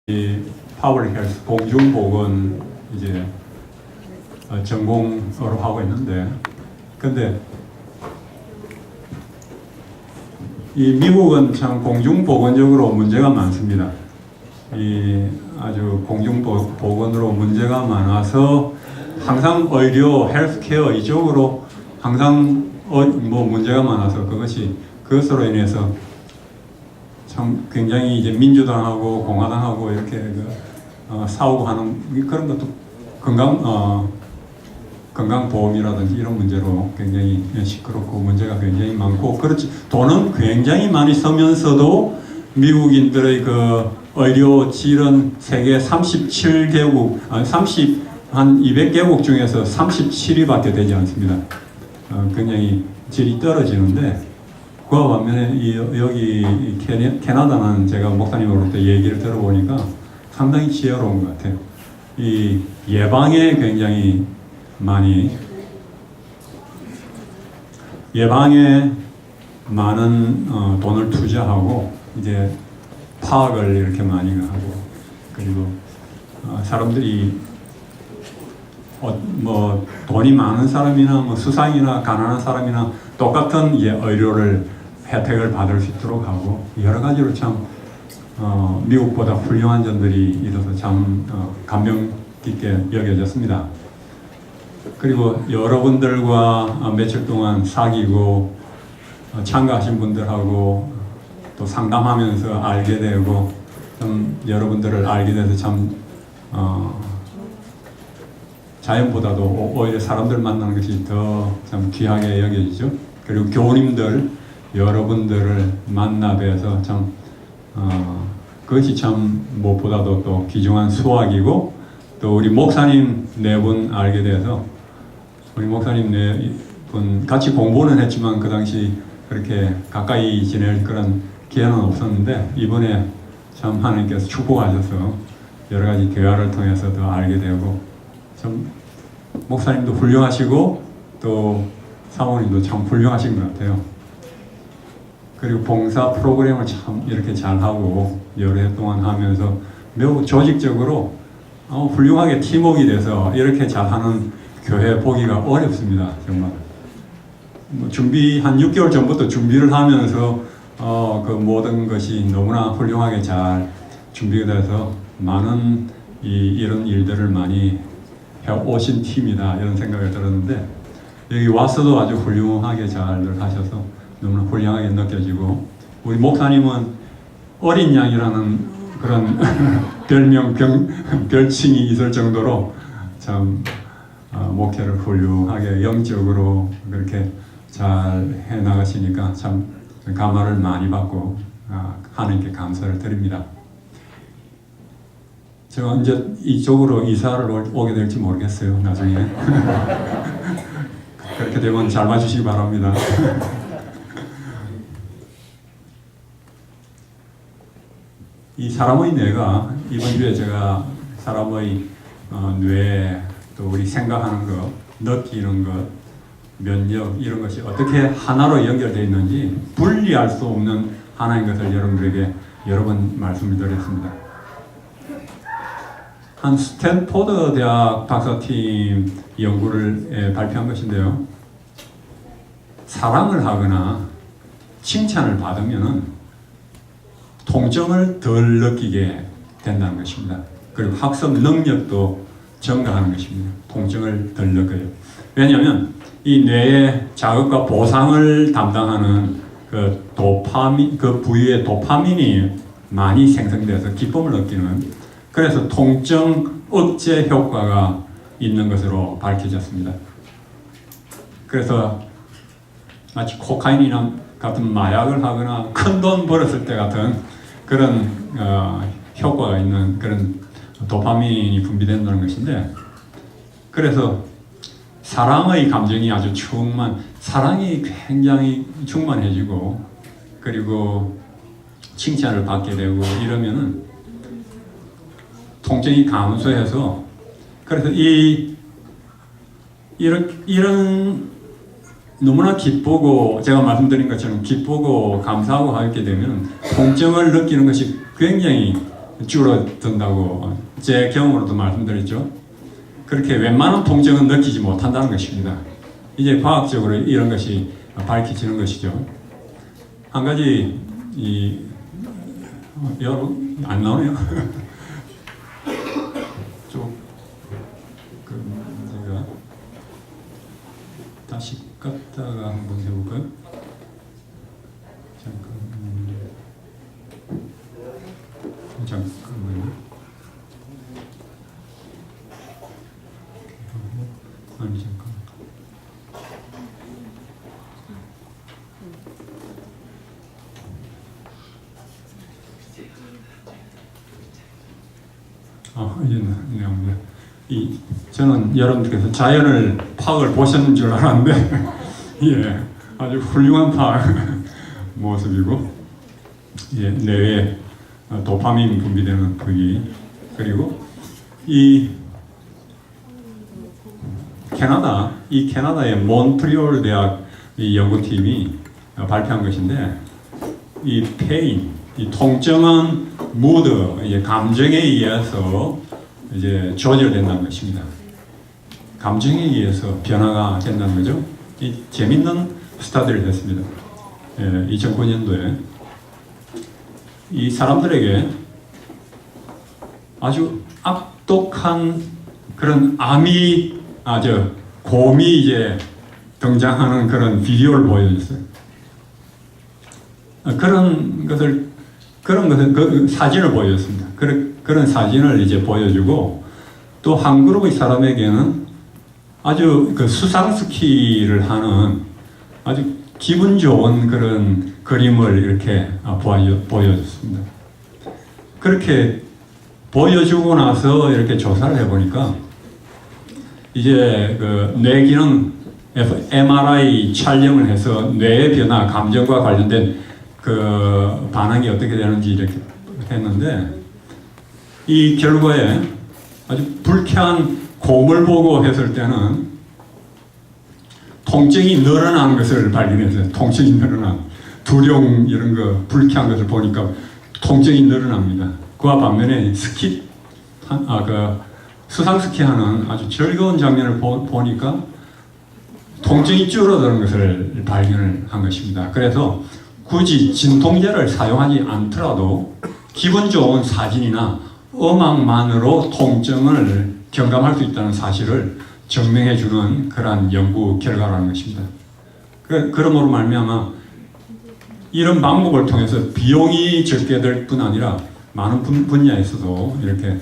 이 파블릭 헬스 공중보건 이제 전공으로 하고 있는데, 근데 이 미국은 참 공중보건적으로 문제가 많습니다. 이 아주 공중보건으로 문제가 많아서 항상 의료, 헬스케어 이쪽으로 항상 문제가 많아서 그것으로 인해서 참 굉장히 이제 민주당하고 공화당하고 이렇게 싸우고 하는 그런 것도 건강보험이라든지 이런 문제로 굉장히 시끄럽고 문제가 굉장히 많고, 그렇지 돈은 굉장히 많이 쓰면서도 미국인들의 그 의료 질은 세계 37개국 한 200개국 중에서 37위밖에 되지 않습니다. 굉장히 질이 떨어지는데, 그와 반면에 여기 캐나다는 제가 목사님으로부터 얘기를 들어보니까 상당히 지혜로운 것 같아요. 이 예방에 굉장히 많은 돈을 투자하고 이제 파악을 이렇게 많이 하고, 그리고 사람들이 돈이 많은 사람이나 수상이나 가난한 사람이나 똑같은 의료를 혜택을 받을 수 있도록 하고, 여러 가지로 참 미국보다 훌륭한 점들이 있어서 참 감명 깊게 여겨졌습니다. 그리고 여러분들과 며칠 동안 사귀고 참가하신 분들하고 또 상담하면서 알게 되고, 좀 여러분들을 알게 돼서 참 자연보다도 오히려 사람들 만나는 것이 더 참 귀하게 여겨지죠. 그리고 교우님들 여러분들을 만나 뵈서 참 그것이 참 무엇보다도 또 귀중한 수확이고, 또 우리 목사님 네 분 알게 돼서, 우리 목사님 네 분 같이 공부는 했지만 그 당시 그렇게 가까이 지낼 그런 기회는 없었는데, 이번에 참 하나님께서 축복하셔서 여러 가지 대화를 통해서 더 알게 되고, 참 목사님도 훌륭하시고 또 사모님도 참 훌륭하신 것 같아요. 그리고 봉사 프로그램을 참 이렇게 잘하고 여러 해 동안 하면서 매우 조직적으로 훌륭하게 팀워크가 돼서 이렇게 잘하는 교회 보기가 어렵습니다. 정말 준비 한 6개월 전부터 준비를 하면서 그 모든 것이 너무나 훌륭하게 잘 준비가 돼서 많은 이런 일들을 많이 해오신 팀이다, 이런 생각을 들었는데, 여기 와서도 아주 훌륭하게 잘 하셔서 너무나 훌륭하게 느껴지고, 우리 목사님은 어린 양이라는 그런 별칭이 있을 정도로 참 목회를 훌륭하게 영적으로 그렇게 잘 해나가시니까 참 감화를 많이 받고 하나님께 감사를 드립니다. 제가 언제 이쪽으로 이사를 오게 될지 모르겠어요, 나중에. 그렇게 되면 잘 봐주시기 바랍니다. 이 사람의 뇌가, 이번 주에 제가 사람의 뇌, 또 우리 생각하는 것, 느끼는 것, 면역, 이런 것이 어떻게 하나로 연결되어 있는지 분리할 수 없는 하나인 것을 여러분들에게 여러 번 말씀을 드렸습니다. 한 스탠포드 대학 박사팀 연구를 발표한 것인데요, 사랑을 하거나 칭찬을 받으면 통증을 덜 느끼게 된다는 것입니다. 그리고 학습 능력도 증가하는 것입니다. 통증을 덜 느껴요. 왜냐하면 이 뇌의 자극과 보상을 담당하는 그 도파민, 그 부위의 도파민이 많이 생성돼서 기쁨을 느끼는, 그래서 통증 억제 효과가 있는 것으로 밝혀졌습니다. 그래서 마치 코카인이나 같은 마약을 하거나 큰 돈 벌었을 때 같은 그런 효과가 있는 그런 도파민이 분비된다는 것인데, 그래서 사랑의 감정이 아주 사랑이 굉장히 충만해지고, 그리고 칭찬을 받게 되고 이러면은 통증이 감소해서, 그래서 이런 너무나 기쁘고, 제가 말씀드린 것처럼 기쁘고 감사하고 하게 되면 통증을 느끼는 것이 굉장히 줄어든다고 제 경험으로도 말씀드렸죠. 그렇게 웬만한 통증은 느끼지 못한다는 것입니다. 이제 과학적으로 이런 것이 밝혀지는 것이죠. 한 가지 여러분 안 나오네요. 제가 다시 갔다가 한번 해볼까요? 잠깐만요. 아니 잠깐. 이제 나옵니다. 저는 여러분들께서 자연을 파악을 보셨는 줄 알았는데 예, 아주 훌륭한 파악 모습이고 예, 뇌에 도파민 분비되는 부위 그리고 이 캐나다의 몬트리올 대학 이 연구팀이 발표한 것인데 이 페인, 이 통증은 무드, 이제 감정에 의해서 이제 조절된다는 것입니다. 감정에 의해서 변화가 된다는 거죠. 이 재밌는 스타디를 했습니다. 2009년도에 이 사람들에게 아주 악독한 그런 곰이 이제 등장하는 그런 비디오를 보여줬어요. 그런 것을 그 사진을 보여줬습니다. 그런 사진을 이제 보여주고 또 한 그룹의 사람에게는 아주 그 수상 스키를 하는 아주 기분 좋은 그런 그림을 이렇게 보여줬습니다. 그렇게 보여주고 나서 이렇게 조사를 해보니까 이제 그 뇌 기능 MRI 촬영을 해서 뇌의 변화, 감정과 관련된 그 반응이 어떻게 되는지 이렇게 했는데 이 결과에 아주 불쾌한 곰을 보고 했을 때는 통증이 늘어난 것을 발견했어요. 통증이 늘어난 두려움 이런 거 불쾌한 것을 보니까 통증이 늘어납니다. 그와 반면에 수상 스키하는 아주 즐거운 장면을 보니까 통증이 줄어드는 것을 발견을 한 것입니다. 그래서 굳이 진통제를 사용하지 않더라도 기분 좋은 사진이나 음악만으로 통증을 경감할 수 있다는 사실을 증명해 주는 그러한 연구 결과라는 것입니다. 그러므로 말미암아 이런 방법을 통해서 비용이 적게 될 뿐 아니라 많은 분야에서도 이렇게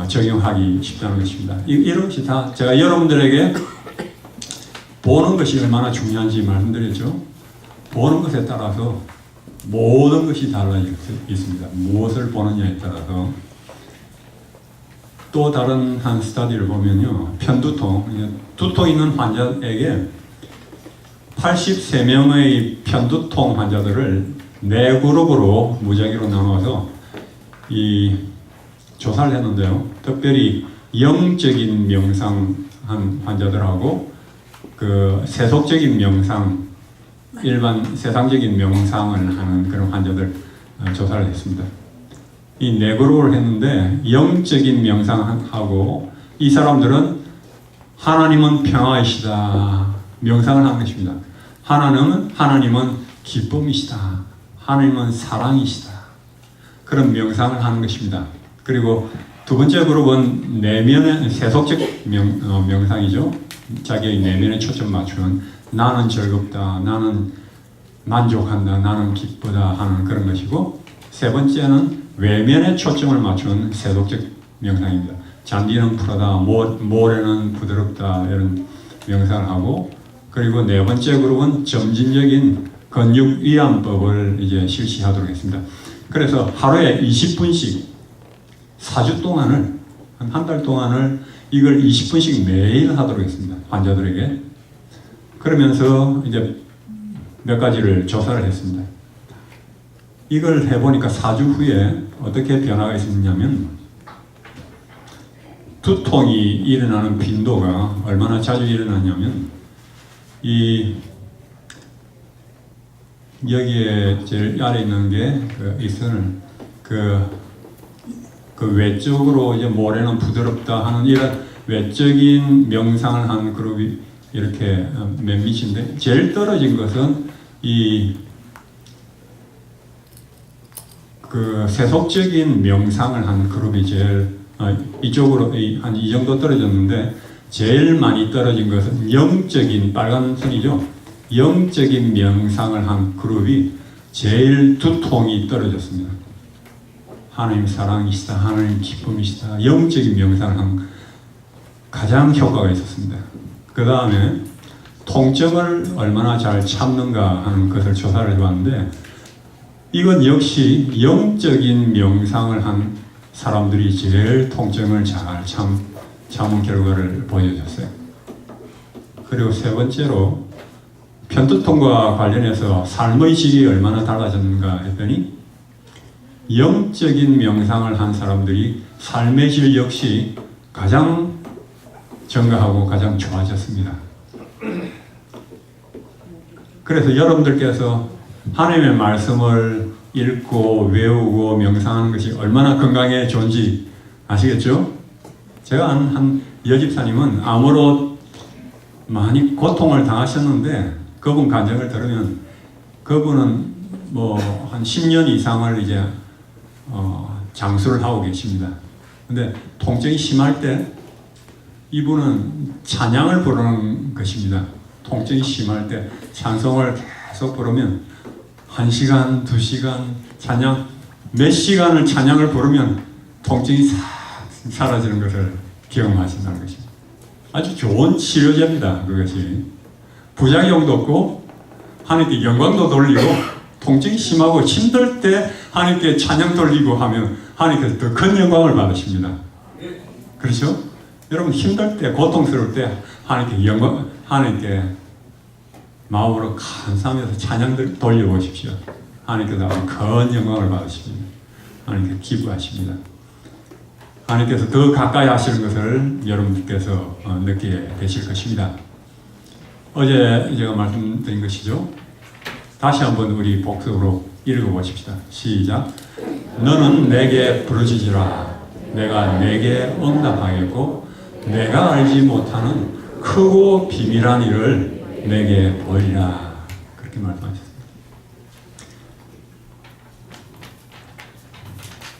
적용하기 쉽다는 것입니다. 이런 것이 다 제가 여러분들에게 보는 것이 얼마나 중요한지 말씀드렸죠. 보는 것에 따라서 모든 것이 달라 있습니다. 무엇을 보느냐에 따라서. 또 다른 한 스터디를 보면요. 두통 있는 환자에게 83명의 편두통 환자들을 4그룹으로 무작위로 나눠서 조사를 했는데요. 특별히 영적인 명상한 환자들하고 그 세속적인 명상, 일반 세상적인 명상을 하는 그런 환자들 조사를 했습니다. 이 4그룹을 했는데 영적인 명상하고 이 사람들은 하나님은 평화이시다 명상을 한 것입니다. 하나님은 기쁨이시다. 하나님은 사랑이시다. 그런 명상을 하는 것입니다. 그리고 두 번째 그룹은 내면의 세속적 명상이죠. 자기의 내면에 초점 맞추는 나는 즐겁다, 나는 만족한다, 나는 기쁘다 하는 그런 것이고 세 번째는 외면에 초점을 맞추는 세속적 명상입니다. 잔디는 푸르다, 모래는 부드럽다 이런 명상을 하고 그리고 네 번째 그룹은 점진적인 근육 이완법을 이제 실시하도록 했습니다. 그래서 하루에 20분씩 4주 동안을 한 달 동안을 이걸 20분씩 매일 하도록 했습니다. 환자들에게. 그러면서 이제 몇 가지를 조사를 했습니다. 이걸 해보니까 4주 후에 어떻게 변화가 있었냐면 두통이 일어나는 빈도가 얼마나 자주 일어나냐면 여기에 제일 아래 있는 게 이 선을 그 외적으로 이제 모래는 부드럽다 하는 이런 외적인 명상을 하는 그룹이 이렇게 몇몇인데, 제일 떨어진 것은 그 세속적인 명상을 하는 그룹이 제일 이쪽으로 한 이 정도 떨어졌는데, 제일 많이 떨어진 것은 영적인, 빨간 선이죠, 영적인 명상을 한 그룹이 제일 두통이 떨어졌습니다. 하나님 사랑이시다, 하나님 기쁨이시다, 영적인 명상을 한 가장 효과가 있었습니다. 그 다음에 통증을 얼마나 잘 참는가 하는 것을 조사를 해봤는데, 이건 역시 영적인 명상을 한 사람들이 제일 통증을 잘 참은 결과를 보여줬어요. 그리고 세 번째로 편두통과 관련해서 삶의 질이 얼마나 달라졌는가 했더니, 영적인 명상을 한 사람들이 삶의 질 역시 가장 증가하고 가장 좋아졌습니다. 그래서 여러분들께서 하나님의 말씀을 읽고 외우고 명상하는 것이 얼마나 건강에 좋은지 아시겠죠? 제가 한 여집사님은 암으로 많이 고통을 당하셨는데, 그분 간증을 들으면 그분은 뭐 한 10년 이상을 이제 장수를 하고 계십니다. 근데 통증이 심할 때 이분은 찬양을 부르는 것입니다. 통증이 심할 때 찬송을 계속 부르면 1시간, 2시간 찬양, 몇 시간을 찬양을 부르면 통증이 싹 사라지는 것을 경험하신다는 것입니다. 아주 좋은 치료제입니다. 그것이 부작용도 없고 하나님께 영광도 돌리고, 통증이 심하고 힘들 때 하나님께 찬양 돌리고 하면 하나님께서 더 큰 영광을 받으십니다. 그렇죠? 여러분 힘들 때, 고통스러울 때 하나님께 마음으로 감사하면서 찬양 돌려보십시오. 하나님께서 큰 영광을 받으십니다. 하나님께 기부하십니다. 하나님께서 더 가까이 하시는 것을 여러분들께서 느끼게 되실 것입니다. 어제 제가 말씀드린 것이죠. 다시 한번 우리 복습으로 읽어보십시다. 시작. 너는 내게 부르짖으라. 내가 내게 응답하겠고, 내가 알지 못하는 크고 비밀한 일을 내게 보이라. 그렇게 말씀하셨습니다.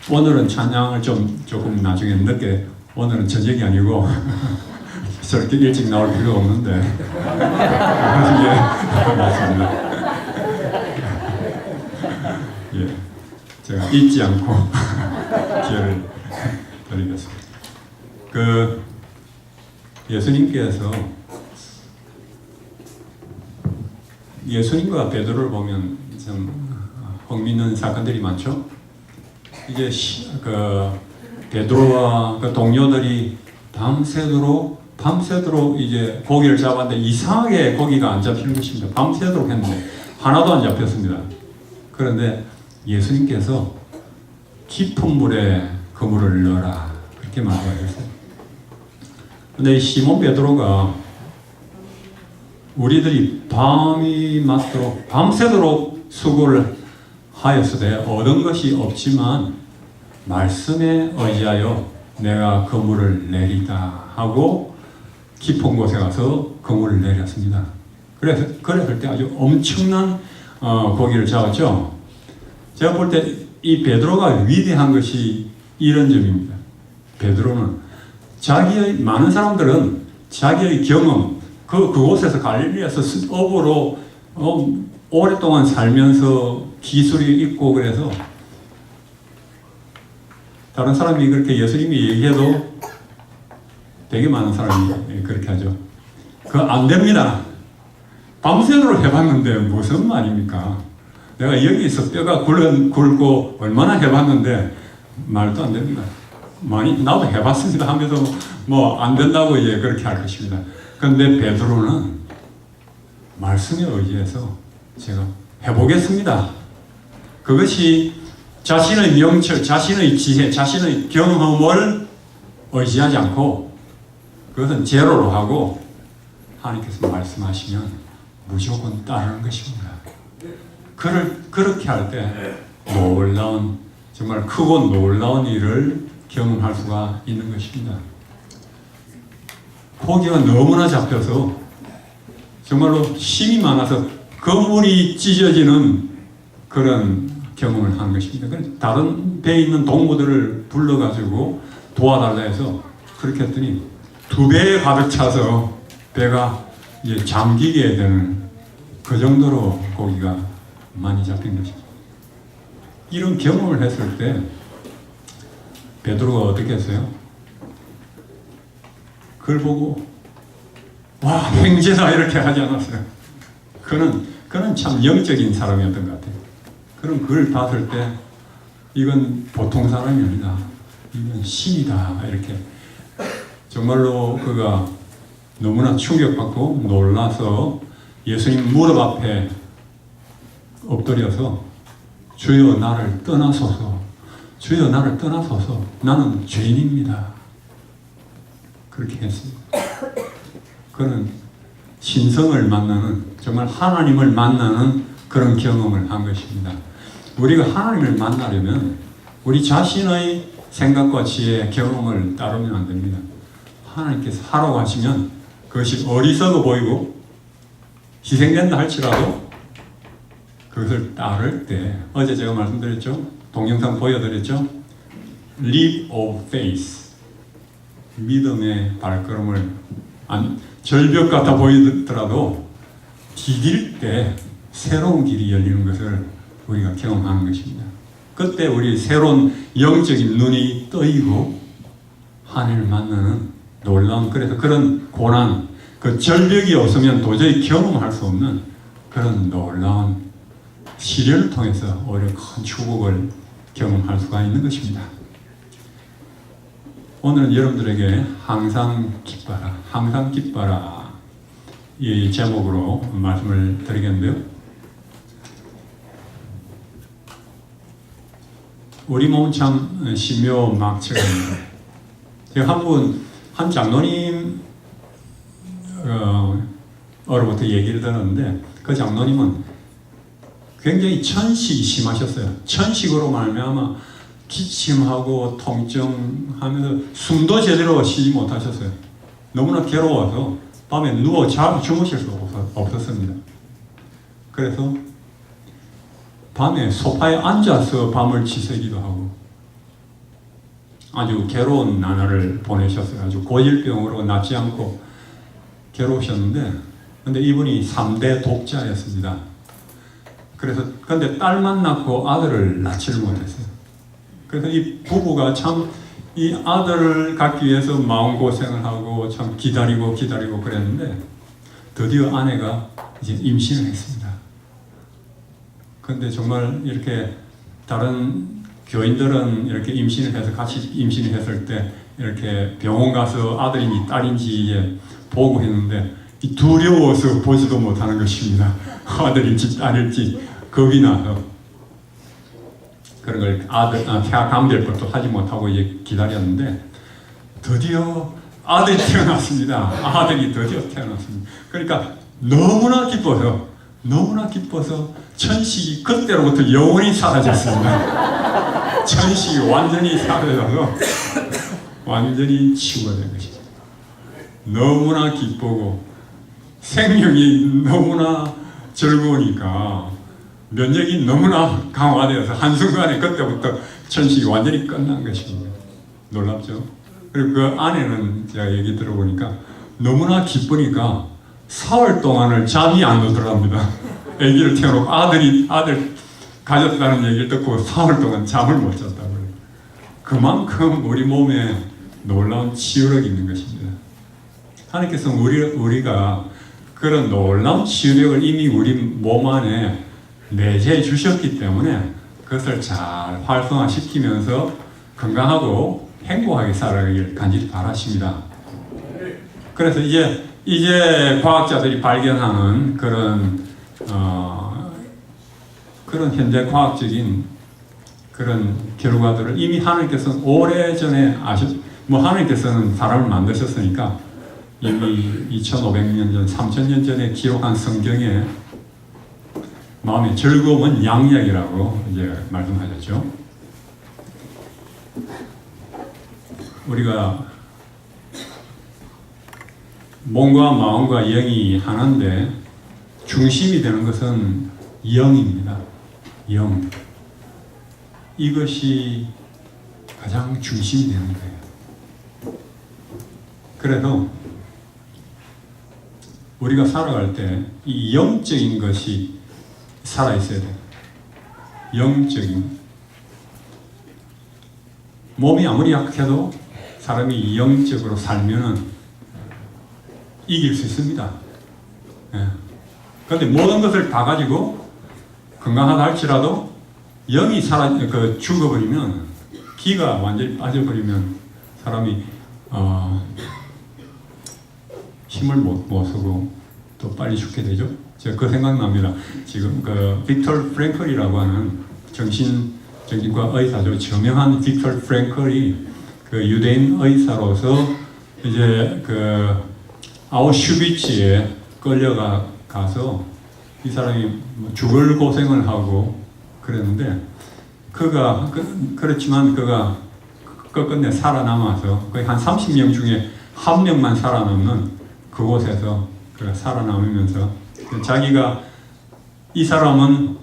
오늘은 찬양을 조금 나중에 늦게, 오늘은 저녁이 아니고 저렇게 일찍 나올 필요가 없는데 예, 맞습니다. 예, 제가 잊지 않고 기회를 드리겠습니다. 그 예수님께서, 예수님과 베드로를 보면 좀 흥미있는 사건들이 많죠. 이제 그 베드로와 그 동료들이 밤새도록 이제 고기를 잡았는데 이상하게 고기가 안 잡히는 것입니다. 밤새도록 했는데 하나도 안 잡혔습니다. 그런데 예수님께서 깊은 물에 그물을 넣어라, 그렇게 말씀하셨어요. 근데 시몬 베드로가 우리들이 밤이 맞도록 밤새도록 수고를 하였으되 얻은 것이 없지만 말씀에 의지하여 내가 그물을 내리다 하고 깊은 곳에 가서 그물을 내렸습니다. 그랬을 때 아주 엄청난 고기를 잡았죠. 제가 볼 때 이 베드로가 위대한 것이 이런 점입니다. 베드로는 많은 사람들은 자기의 경험, 그곳에서 갈릴리에서 업으로 오랫동안 살면서 기술이 있고, 그래서 다른 사람이 그렇게 예수님이 얘기해도 되게 많은 사람이 그렇게 하죠. 그거 안 됩니다. 밤새도록 해봤는데 무슨 말입니까? 내가 여기서 뼈가 굵고 얼마나 해봤는데 말도 안 됩니다. 나도 해봤습니다 하면서 뭐 안 된다고 이제 그렇게 할 것입니다. 그런데 베드로는 말씀에 의지해서 제가 해보겠습니다. 그것이 자신의 명철, 자신의 지혜, 자신의 경험을 의지하지 않고 그것은 제로로 하고 하나님께서 말씀하시면 무조건 따르는 것입니다. 그렇게 할 때 놀라운, 정말 크고 놀라운 일을 경험할 수가 있는 것입니다. 고기가 너무나 잡혀서 정말로 힘이 많아서 건물이 찢어지는 그런 경험을 한 것입니다. 다른 배에 있는 동무들을 불러가지고 도와달라 해서 그렇게 했더니 2배에 가득 차서 배가 이제 잠기게 되는 그 정도로 고기가 많이 잡힌 것입니다. 이런 경험을 했을 때 베드로가 어떻게 했어요? 그걸 보고 와 횡재다 이렇게 하지 않았어요. 그는 참 영적인 사람이었던 것 같아요. 그럼 그걸 봤을 때 이건 보통 사람이 아니다. 이건 신이다 이렇게 정말로 그가 너무나 충격받고 놀라서 예수님 무릎 앞에 엎드려서 주여 나를 떠나소서, 주여 나를 떠나소서, 나는 죄인입니다. 그렇게 했습니다. 그는 신성을 만나는, 정말 하나님을 만나는 그런 경험을 한 것입니다. 우리가 하나님을 만나려면 우리 자신의 생각과 지혜, 경험을 따르면 안 됩니다. 하나님께서 하라고 하시면 그것이 어리석어 보이고 희생된다 할지라도 그것을 따를 때, 어제 제가 말씀드렸죠? 동영상 보여드렸죠? Leap of faith, 믿음의 발걸음을 절벽 같아 보이더라도 디딜 때 새로운 길이 열리는 것을 우리가 경험하는 것입니다. 그때 우리 새로운 영적인 눈이 떠이고 하나님을 만나는 놀라운, 그래서 그런 고난, 그 절벽이 없으면 도저히 경험할 수 없는 그런 놀라운 시련을 통해서 오히려 큰 축복을 경험할 수가 있는 것입니다. 오늘은 여러분들에게 항상 기뻐라, 항상 기뻐라 이 제목으로 말씀을 드리겠는데요. 우리 몸은 참 신묘막측합니다. 제가 한 장로님 어로부터 얘기를 들었는데 그 장로님은 굉장히 천식이 심하셨어요. 천식으로 말미암아 기침하고 통증하면서 숨도 제대로 쉬지 못하셨어요. 너무나 괴로워서 밤에 누워 주무실 수 없었습니다. 그래서 밤에 소파에 앉아서 밤을 지새기도 하고 아주 괴로운 나날을 보내셨어요. 아주 고질병으로 낫지 않고 괴로우셨는데, 근데 이분이 3대 독자였습니다. 그래서 근데 딸만 낳고 아들을 낳지를 못했어요. 그래서 이 부부가 참 이 아들을 갖기 위해서 마음고생을 하고 참 기다리고 그랬는데 드디어 아내가 이제 임신을 했습니다. 근데 정말 이렇게 다른 교인들은 이렇게 임신을 해서 같이 임신을 했을 때 이렇게 병원 가서 아들인지 딸인지 이제 보고 했는데 두려워서 보지도 못하는 것입니다. 아들인지 딸일지 겁이 나서 그런 걸 감될 것도 하지 못하고 이제 기다렸는데 드디어 아들이 태어났습니다. 아들이 드디어 태어났습니다. 그러니까 너무나 기뻐서 천식이 그때로부터 영원히 사라졌습니다. 천식이 완전히 사라져서 완전히 치유가 된 것이죠. 너무나 기쁘고 생명이 너무나 즐거우니까 면역이 너무나 강화되어서 한순간에 그때부터 천식이 완전히 끝난 것입니다. 놀랍죠? 그리고 그 아내는 제가 얘기 들어보니까 너무나 기쁘니까 4월 동안을 잠이 안 오더랍니다. 아기를 태어놓고 아들 가졌다는 얘기를 듣고 4월 동안 잠을 못 잤다고요. 그만큼 우리 몸에 놀라운 치유력이 있는 것입니다. 하나님께서는 우리가 그런 놀라운 치유력을 이미 우리 몸 안에 내재해 주셨기 때문에 그것을 잘 활성화시키면서 건강하고 행복하게 살아가길 간절히 바라십니다. 그래서 이제 과학자들이 발견하는 그런 현재 과학적인 그런 결과들을 이미 하나님께서는 오래전에 하나님께서는 사람을 만드셨으니까 이미 2500년 전, 3000년 전에 기록한 성경에 마음의 즐거움은 양약이라고 이제 말씀하셨죠. 우리가 몸과 마음과 영이 하나인데 중심이 되는 것은 영입니다. 영. 이것이 가장 중심이 되는 거예요. 그래서 우리가 살아갈 때 이 영적인 것이 살아있어야 돼요. 영적인. 몸이 아무리 약해도 사람이 영적으로 살면은 이길 수 있습니다. 그런데 모든 것을 다 가지고 건강하다 할지라도 영이 죽어버리면, 기가 완전히 빠져버리면 사람이 힘을 못 쓰고 또 빨리 죽게 되죠. 제가 그 생각납니다. 지금 그 빅터 프랭클이라고 하는 정신과 의사죠. 저명한 빅터 프랭클이 그 유대인 의사로서 이제 그 아우슈비츠에 끌려가서 이 사람이 죽을 고생을 하고 그랬는데, 그렇지만 그가 끝끝내 살아남아서 거의 한 30명 중에 한 명만 살아남는 그곳에서 그가 살아남으면서 자기가, 이 사람은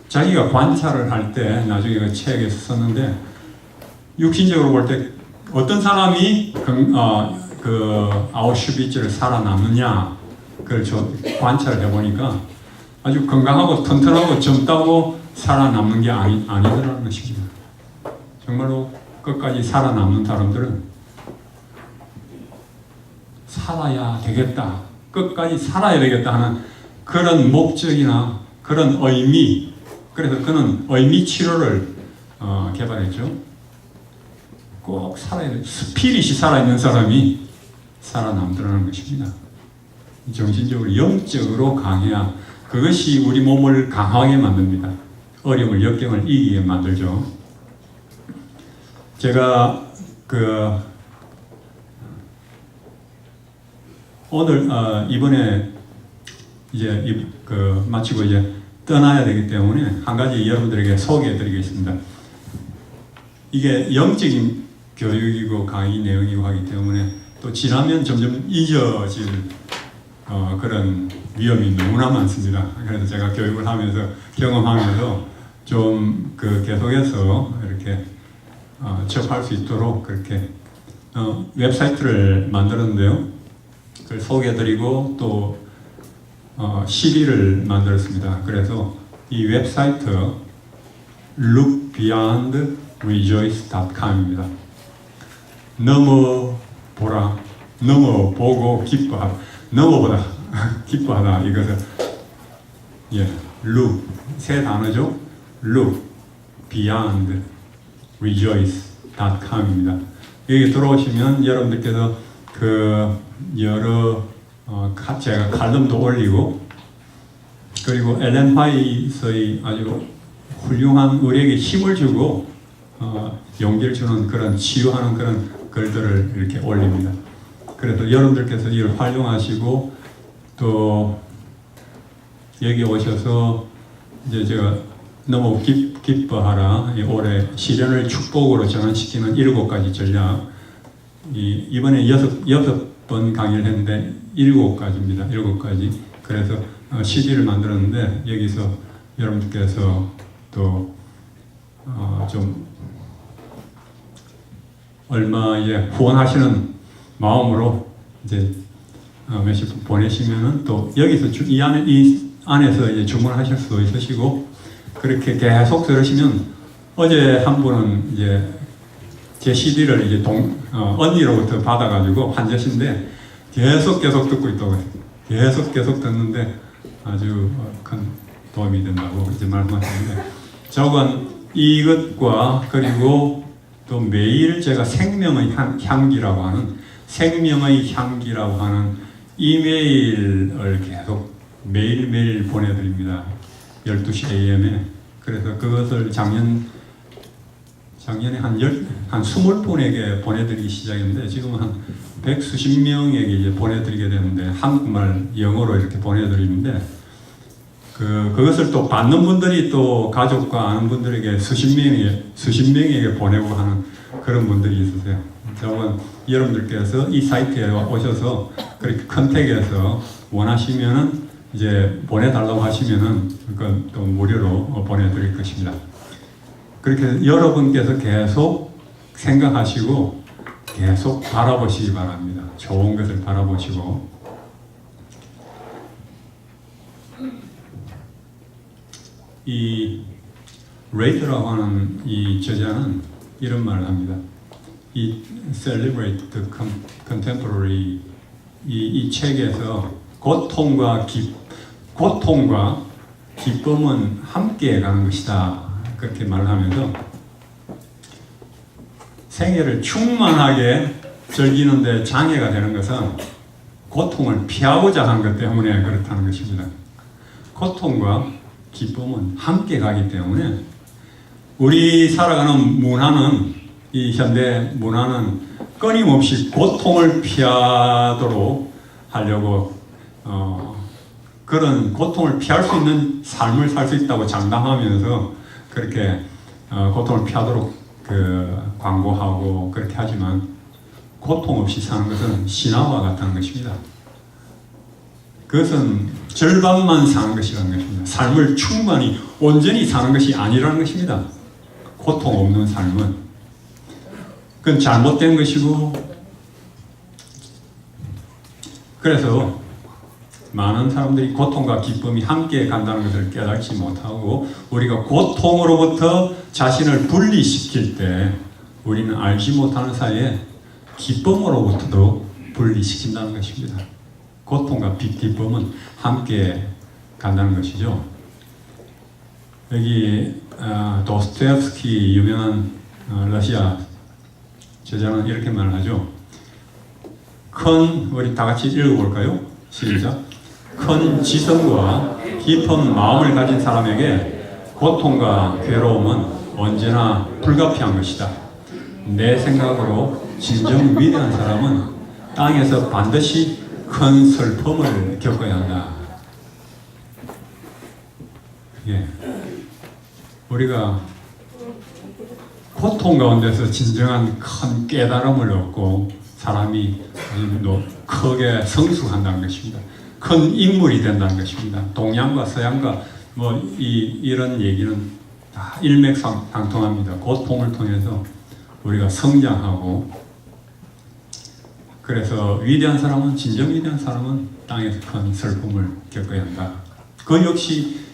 자기가 관찰을 할 때 나중에 그 책에서 썼는데, 육신적으로 볼 때 어떤 사람이 그 아우슈비츠를 살아남느냐, 그걸 관찰을 해보니까 아주 건강하고 튼튼하고 젊다고 살아남는 게 아니더라는 것입니다. 정말로 끝까지 살아남는 사람들은 살아야 되겠다, 끝까지 살아야 되겠다 하는 그런 목적이나 그런 의미, 그래서 그는 의미 치료를 개발했죠. 꼭 살아야 돼. 스피릿이 살아있는 사람이 살아남더라는 것입니다. 정신적으로, 영적으로 강해야 그것이 우리 몸을 강하게 만듭니다. 어려움을, 역경을 이기게 만들죠. 제가 오늘 이번에 이제 마치고 이제 떠나야 되기 때문에 한 가지 여러분들에게 소개해드리겠습니다. 이게 영적인 교육이고 강의 내용이고 하기 때문에 또 지나면 점점 잊어질 그런 위험이 너무나 많습니다. 그래서 제가 교육을 하면서, 경험하면서 좀 계속해서 이렇게 접할 수 있도록 그렇게 웹사이트를 만들었는데요. 그걸 소개해드리고 또 CD를 만들었습니다. 그래서 이 웹사이트 lookbeyondrejoice.com입니다. 넘어보고 기뻐하다. 넘어보다 기뻐하다. 이것은 look, 세 단어죠. look beyond rejoice.com입니다. 여기 들어오시면 여러분들께서 여러 제가 칼럼도 올리고, 그리고 엘렌 화이트의 아주 훌륭한 우리에게 힘을 주고 용기를 주는 그런 치유하는 그런 글들을 이렇게 올립니다. 그래서 여러분들께서 이걸 활용하시고 또 여기 오셔서 이제 제가 너무 기뻐하라, 올해 시련을 축복으로 전환시키는 7가지 전략, 이번에 6번 강의를 했는데 7가지입니다. 7가지. 그래서 CD를 만들었는데 여기서 여러분들께서 또 좀 얼마 이제 후원하시는 마음으로 이제 몇십 분 보내시면은 또 여기서 이 안에서 이제 주문하실 수도 있으시고, 그렇게 계속 들으시면, 어제 한 분은 이제 제 CD를 이제 언니로부터 받아가지고 환자신데 계속 듣고 있다고 해요. 계속 듣는데 아주 큰 도움이 된다고 이제 말씀하시는데, 저건 이것과 그리고 또 매일 제가 생명의 향기라고 하는 이메일을 계속 매일매일 보내드립니다. 12시 AM에. 그래서 그것을 작년에 한 20분에게 보내드리기 시작했는데, 지금은 한 100수십 명에게 이제 보내드리게 되는데, 한국말, 영어로 이렇게 보내드리는데, 그것을 또 받는 분들이 또 가족과 아는 분들에게 수십 명에게 보내고 하는 그런 분들이 있으세요. 저는 여러분들께서 이 사이트에 오셔서 그렇게 컨택해서 원하시면은 이제 보내달라고 하시면은 그건 또 무료로 보내드릴 것입니다. 그렇게 여러분께서 계속 생각하시고 계속 바라보시기 바랍니다. 좋은 것을 바라보시고. 이 레이드라고 하는 이 저자는 이런 말을 합니다. 이 Celebrate the Contemporary 이 책에서 고통과 기쁨은 함께 가는 것이다. 그렇게 말하면서 생애를 충만하게 즐기는데 장애가 되는 것은 고통을 피하고자 하는 것 때문에 그렇다는 것입니다. 고통과 기쁨은 함께 가기 때문에 우리 살아가는 문화는 이 현대 문화는 끊임없이 고통을 피하도록 하려고 그런 고통을 피할 수 있는 삶을 살 수 있다고 장담하면서 그렇게 고통을 피하도록 광고하고 그렇게 하지만 고통 없이 사는 것은 신화와 같다는 것입니다. 그것은 절반만 사는 것이라는 것입니다. 삶을 충만히 온전히 사는 것이 아니라는 것입니다. 고통 없는 삶은 그건 잘못된 것이고, 그래서 많은 사람들이 고통과 기쁨이 함께 간다는 것을 깨닫지 못하고 우리가 고통으로부터 자신을 분리시킬 때 우리는 알지 못하는 사이에 기쁨으로부터도 분리시킨다는 것입니다. 고통과 기쁨은 함께 간다는 것이죠. 여기 도스토옙스키 유명한 러시아 저자는 이렇게 말하죠. 우리 다 같이 읽어볼까요? 시작. 큰 지성과 깊은 마음을 가진 사람에게 고통과 괴로움은 언제나 불가피한 것이다. 내 생각으로 진정 위대한 사람은 땅에서 반드시 큰 슬픔을 겪어야 한다. 예. 우리가 고통 가운데서 진정한 큰 깨달음을 얻고 사람이 크게 성숙한다는 것입니다. 큰 인물이 된다는 것입니다. 동양과 서양과 이런 얘기는 다 일맥상통합니다. 고통을 통해서 우리가 성장하고, 그래서 위대한 사람은, 진정 위대한 사람은 땅에서 큰 슬픔을 겪어야 한다. 그 역시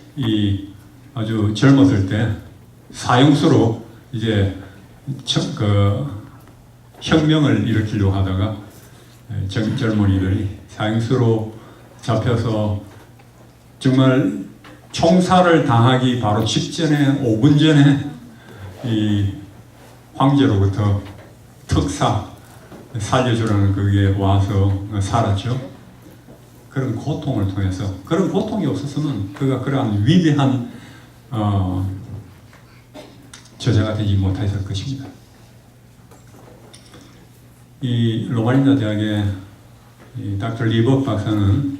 아주 젊었을 때 사형수로 이제 혁명을 일으키려고 하다가 젊은이들이 사형수로 잡혀서 정말 총살을 당하기 바로 직전에 5분 전에 이 황제로부터 특사 살려주라는 그게 와서 살았죠. 그런 고통을 통해서, 그런 고통이 없었으면 그가 그러한 위대한 저자가 되지 못했을 것입니다. 이 로마니아 대학의 닥터 리버 박사는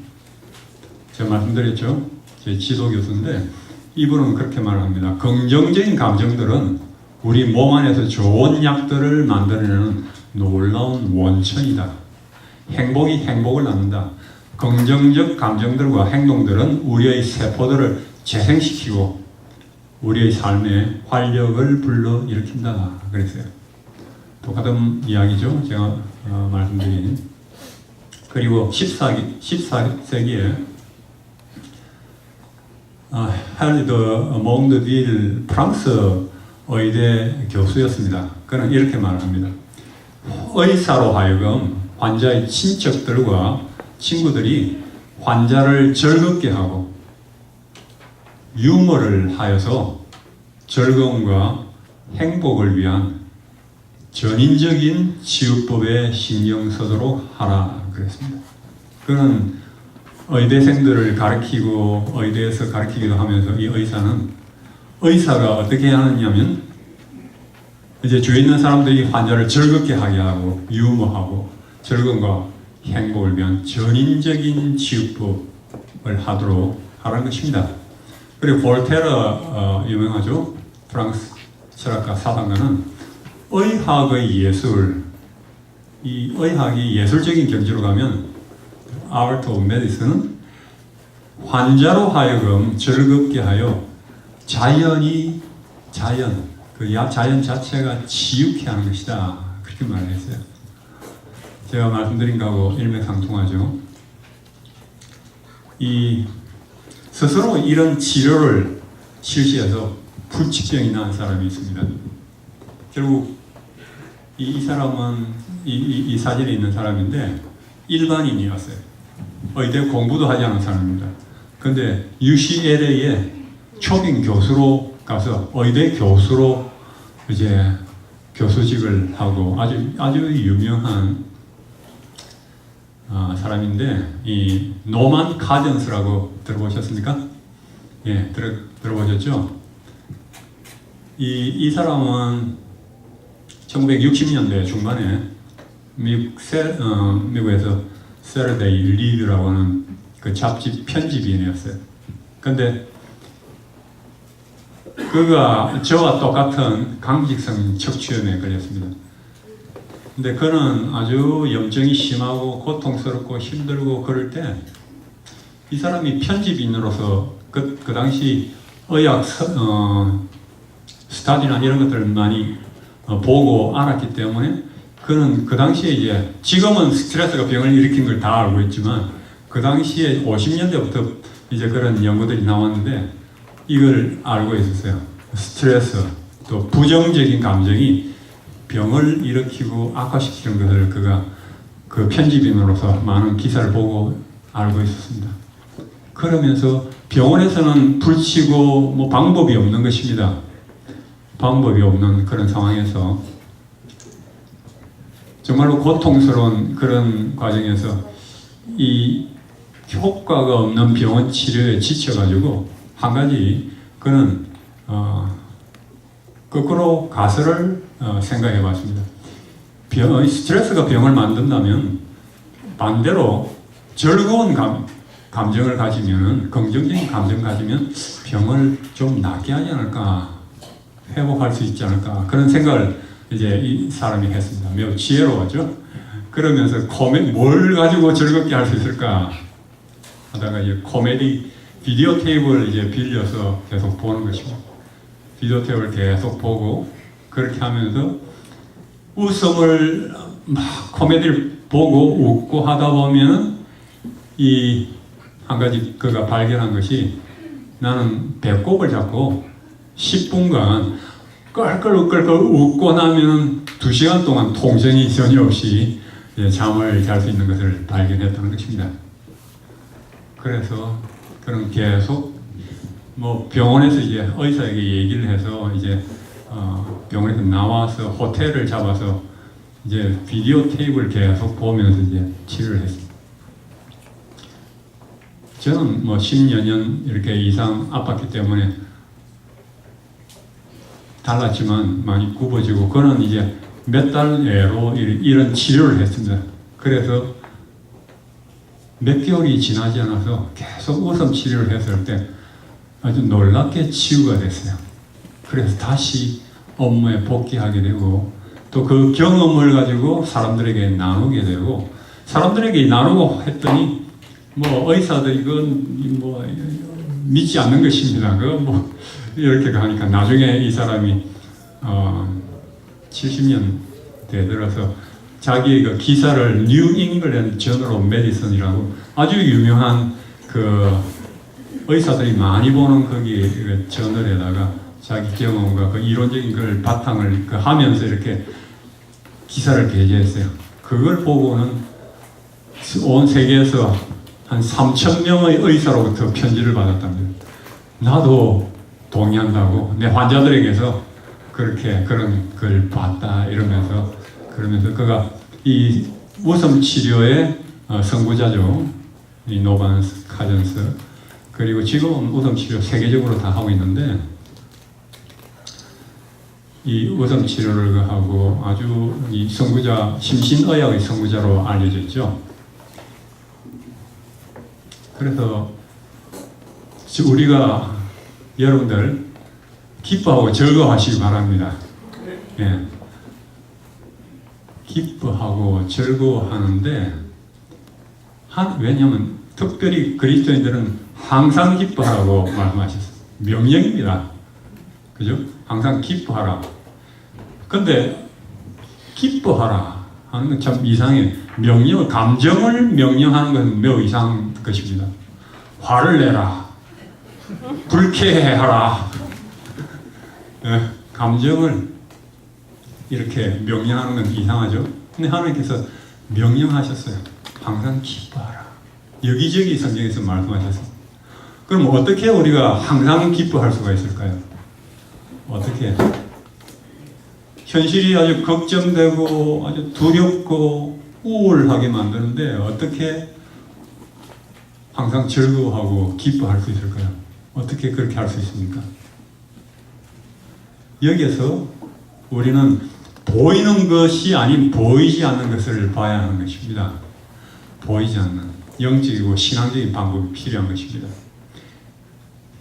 제가 말씀드렸죠. 제 지도 교수인데 이분은 그렇게 말합니다. 긍정적인 감정들은 우리 몸 안에서 좋은 약들을 만들어내는 놀라운 원천이다. 행복이 행복을 낳는다. 긍정적 감정들과 행동들은 우리의 세포들을 재생시키고 우리의 삶에 활력을 불러일으킨다. 그랬어요. 똑같은 이야기죠. 제가 말씀드린. 그리고 14세기에 할리드 몽드빌 프랑스 의대 교수였습니다. 그는 이렇게 말합니다. 의사로 하여금 환자의 친척들과 친구들이 환자를 즐겁게 하고 유머를 하여서 즐거움과 행복을 위한 전인적인 치유법에 신경 쓰도록 하라 그랬습니다. 그는 의대생들을 가르치고 의대에서 가르치기도 하면서 이 의사가 어떻게 하느냐면 이제 주위에 있는 사람들이 환자를 즐겁게 하게 하고 유머하고 즐거움과 행복을 위한 전인적인 치유법을 하도록 하라는 것입니다. 그리고 볼테르 유명하죠. 프랑스 철학가 사상가는 의학의 예술, 이 의학이 예술적인 경지로 가면 Art of Medicine은 환자로 하여금 즐겁게 하여 자연 자체가 치유케 하는 것이다. 그렇게 말했어요. 제가 말씀드린 거하고 일맥상통하죠. 이 스스로 이런 치료를 실시해서 불치병이 난 사람이 있습니다. 결국 이 사람은 이 사진에 있는 사람인데 일반인이었어요. 의대 공부도 하지 않은 사람입니다. 근데 UCLA에 초빙 교수로 가서 의대 교수로 이제 교수직을 하고 아주 유명한 사람인데, 이 노만 카전스라고 들어보셨습니까? 예, 들어보셨죠? 이 사람은 1960년대 중반에 미국에서 세러데이 리드라고 하는 그 잡지 편집인이었어요. 근데 그가 저와 똑같은 강직성 척추염에 걸렸습니다. 근데 그는 아주 염증이 심하고 고통스럽고 힘들고 그럴 때 이 사람이 편집인으로서 그 당시 의학 스타디나 이런 것들을 많이 보고 알았기 때문에 그는 그 당시에 이제 지금은 스트레스가 병을 일으킨 걸 다 알고 있지만 그 당시에 50년대부터 이제 그런 연구들이 나왔는데 이걸 알고 있었어요. 스트레스 또 부정적인 감정이 병을 일으키고 악화시키는 것을 그가 그 편집인으로서 많은 기사를 보고 알고 있었습니다. 그러면서 병원에서는 불치고 뭐 방법이 없는 것입니다. 방법이 없는 그런 상황에서 정말로 고통스러운 그런 과정에서 이 효과가 없는 병원 치료에 지쳐가지고 한 가지 그는 거꾸로 가설을 생각해 봤습니다. 스트레스가 병을 만든다면 반대로 즐거운 감정을 가지면, 긍정적인 감정을 가지면 병을 좀 낫게 하지 않을까, 회복할 수 있지 않을까, 그런 생각을 이제 이 사람이 했습니다. 매우 지혜로웠죠. 그러면서 뭘 가지고 즐겁게 할 수 있을까 하다가 이제 코미디 비디오 테이프를 이제 빌려서 계속 보는 것이고, 비디오 테이프를 계속 보고 그렇게 하면서 웃음을 막 코미디를 보고 웃고 하다 보면 이 한 가지 그가 발견한 것이, 나는 배꼽을 잡고 10분간 끌끌끌끌 웃고 나면 2시간 동안 통증이 전혀 없이 잠을 잘 수 있는 것을 발견했다는 것입니다. 그래서 그는 계속 뭐 병원에서 이제 의사에게 얘기를 해서 이제 병원에서 나와서 호텔을 잡아서 이제 비디오 테이프를 계속 보면서 이제 치료를 했습니다. 저는 뭐 10여 년 이렇게 이상 아팠기 때문에 달랐지만 많이 굽어지고, 그는 이제 몇 달 내로 이런 치료를 했습니다. 그래서 몇 개월이 지나지 않아서 계속 웃음 치료를 했을 때 아주 놀랍게 치유가 됐어요. 그래서 다시 업무에 복귀하게 되고, 또 그 경험을 가지고 사람들에게 나누게 되고, 사람들에게 나누고 했더니 뭐 의사들 이건 뭐 믿지 않는 것입니다. 그 뭐 이렇게 가니까 나중에 이 사람이 70년 되들어서 자기의 그 기사를 뉴 잉글랜드 저널 오브 메디슨이라고 아주 유명한 그 의사들이 많이 보는 거기 그 저널에다가 자기 경험과 그 이론적인 걸 바탕을 하면서 이렇게 기사를 게재했어요. 그걸 보고는 온 세계에서 한 3,000명의 의사로부터 편지를 받았답니다. 나도 동의한다고, 내 환자들에게서 그렇게 그런 걸 봤다 이러면서, 그러면서 그가 이 웃음 치료의 선구자죠. 이 노반스 카전스. 그리고 지금은 웃음 치료 세계적으로 다 하고 있는데, 이 웃음 치료를 하고 아주 이 선구자, 심신의학의 선구자로 알려졌죠. 그래서 우리가 여러분들 기뻐하고 즐거워하시기 바랍니다. 예. 기뻐하고 즐거워하는데 왜냐하면 특별히 그리스도인들은 항상 기뻐하라고 말씀하셨어요. 명령입니다. 그죠? 항상 기뻐하라. 근데 기뻐하라 하는 건 참 이상해. 감정을 명령하는 것은 매우 이상한 것입니다. 화를 내라. 불쾌해하라. 네, 감정을 이렇게 명령하는 건 이상하죠. 근데 하나님께서 명령하셨어요. 항상 기뻐하라. 여기저기 성경에서 말씀하셨어요. 그럼 어떻게 우리가 항상 기뻐할 수가 있을까요? 어떻게? 현실이 아주 걱정되고 아주 두렵고 우울하게 만드는데 어떻게 항상 즐거워하고 기뻐할 수 있을까요? 어떻게 그렇게 할 수 있습니까? 여기에서 우리는 보이는 것이 아닌 보이지 않는 것을 봐야 하는 것입니다. 보이지 않는 영적이고 신앙적인 방법이 필요한 것입니다.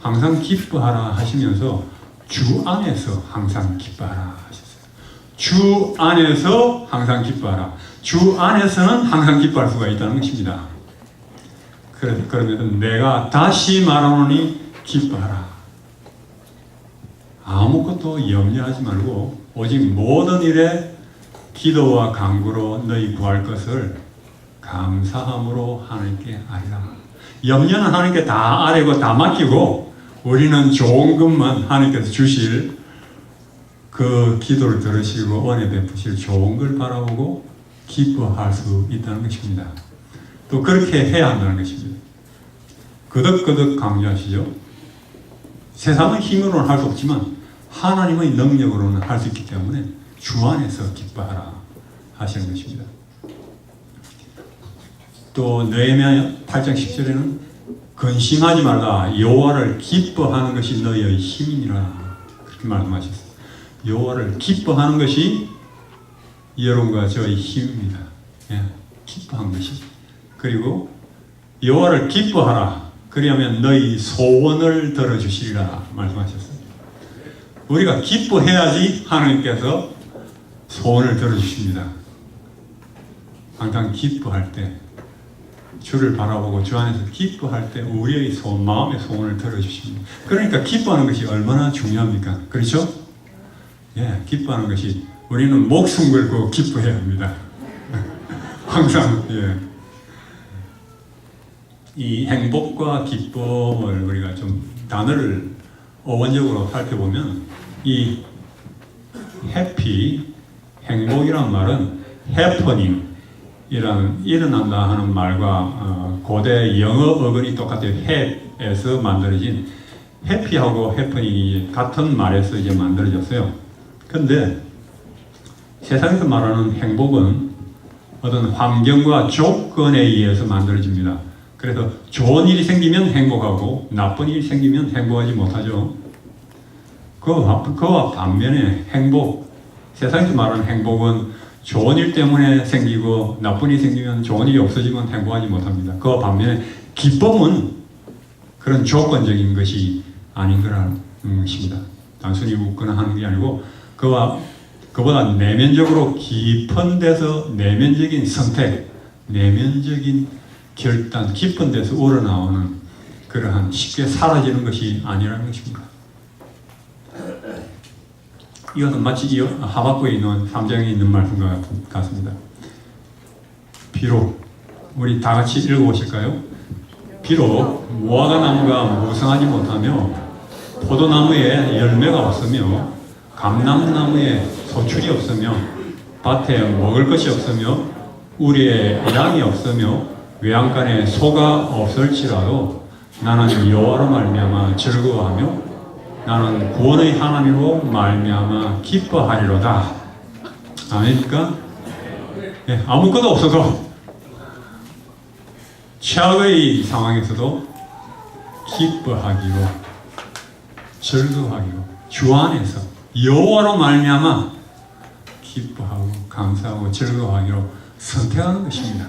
항상 기뻐하라 하시면서 주 안에서 항상 기뻐하라 하셨어요. 주 안에서 항상 기뻐하라. 주 안에서는 항상 기뻐할 수가 있다는 것입니다. 그러면 내가 다시 말하노니 기뻐하라. 아무것도 염려하지 말고 오직 모든 일에 기도와 간구로 너희 구할 것을 감사함으로 하나님께 아뢰라. 염려는 하나님께 다 아뢰고 다 맡기고 우리는 좋은 것만 하나님께서 주실 그 기도를 들으시고 은혜 베푸실 좋은 걸 바라보고 기뻐할 수 있다는 것입니다. 또 그렇게 해야 한다는 것입니다. 거듭거듭 강조하시죠. 세상의 힘으로는 할 수 없지만 하나님의 능력으로는 할 수 있기 때문에 주 안에서 기뻐하라 하시는 것입니다. 또 느헤미야 8장 10절에는 근심하지 말라. 여호와를 기뻐하는 것이 너희의 힘이니라. 그렇게 말씀하셨어요. 여호와를 기뻐하는 것이 여러분과 저의 힘입니다. 예, 기뻐한 것이. 그리고 여호와를 기뻐하라. 그리하면 너희 소원을 들어주시리라 말씀하셨어요. 우리가 기뻐해야지 하나님께서 소원을 들어주십니다. 항상 기뻐할 때 주를 바라보고 주 안에서 기뻐할 때 우리의 소원, 마음의 소원을 들어주십니다. 그러니까 기뻐하는 것이 얼마나 중요합니까? 그렇죠? 예, 기뻐하는 것이 우리는 목숨 걸고 기뻐해야 합니다. 항상 예. 이 행복과 기쁨을 우리가 좀 단어를 어원적으로 살펴보면 이 해피, 행복이란 말은 해퍼닝 이라는 일어난다 하는 말과 고대 영어 어근이 똑같아요. 해에서 만들어진 해피하고 해퍼닝이 같은 말에서 이제 만들어졌어요. 근데 세상에서 말하는 행복은 어떤 환경과 조건에 의해서 만들어집니다. 그래서 좋은 일이 생기면 행복하고 나쁜 일이 생기면 행복하지 못하죠. 그와 반면에 세상에서 말하는 행복은 좋은 일 때문에 생기고 나쁜 일이 생기면 좋은 일이 없어지면 행복하지 못합니다. 그와 반면에 기쁨은 그런 조건적인 것이 아닌 거라는 것입니다. 단순히 웃거나 하는 게 아니고 그보다 내면적으로 깊은 데서 내면적인 선택, 내면적인 결단, 깊은 데서 우러나오는 그러한 쉽게 사라지는 것이 아니라는 것입니다. 이것은 마치 하박국에 있는 3장에 있는 말씀과 같습니다. 비록 우리 다 같이 읽어보실까요? 비록 무화과나무가 무성하지 못하며 포도나무에 열매가 없으며 감람나무에 소출이 없으며 밭에 먹을 것이 없으며 우리의 양이 없으며 외양간에 소가 없을지라도 나는 여호와로 말미암아 즐거워하며 나는 구원의 하나님으로 말미암아 기뻐하리로다. 아닙니까? 네, 아무것도 없어도 최악의 상황에서도 기뻐하기로 즐거워하기로 주 안에서 여호와로 말미암아 기뻐하고 감사하고 즐거워하기로 선택하는 것입니다.